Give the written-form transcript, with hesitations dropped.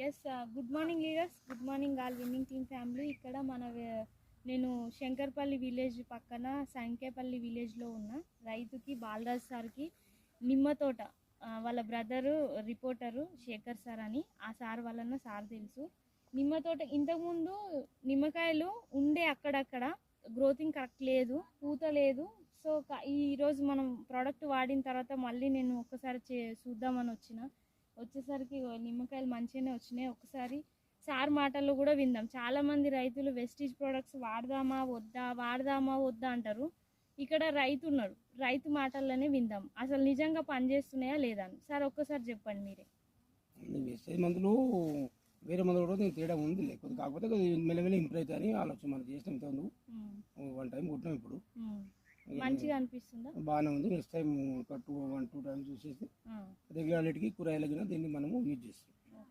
Yes good morning leaders, good morning all winning team family. ఇక్కడ నేను Shankarpally village పక్కన సంకేపల్లి విలేజ్లో ఉన్న రైతుకి బాలరాజ్ సార్కి నిమ్మ తోట వాళ్ళ బ్రదరు రిపోర్టరు శేఖర్ సార్ అని, ఆ సార్ వలన సార్ తెలుసు. నిమ్మ తోట ఇంతకుముందు నిమ్మకాయలు ఉండే అక్కడక్కడ, గ్రోతింగ్ కరెక్ట్ లేదు, పూత లేదు. సో ఈరోజు మనం ప్రోడక్ట్ వాడిన తర్వాత మళ్ళీ నేను ఒక్కసారి చూద్దామని వచ్చేసరికి నిమ్మకాయలు మంచిగానే వచ్చినాయి. ఒకసారి సార్ మాటల్లో కూడా విందాం. చాలామంది రైతులు వెస్టీజ్ ప్రోడక్ట్స్ వాడదామా వద్దా అంటారు. ఇక్కడ రైతు ఉన్నాడు, రైతు మాటల్లోనే విందాం అసలు నిజంగా పనిచేస్తున్నాయా లేదా అని. సార్ ఒక్కసారి చెప్పండి మీరే. వెస్టేజ్ మందులు వేరే మందులు కూడా తేడా ఉంది, లేకపోతే కాకపోతే మెల్లమెల్ల ఇంప్రూవ్ అవుతాయని ఆలోచన. మనం చేస్తాం ఇంతకుముందు 1 టైం కొట్టినాం, ఇప్పుడు మంచిగా అనిపిస్తుందా? బాగానే ఉంది. నెక్స్ట్ టైం 1-2 టైమ్స్ చూసేసి రెగ్యులారిటీకి కూరగాయలకి దీన్ని మనము యూజ్ చేస్తాం.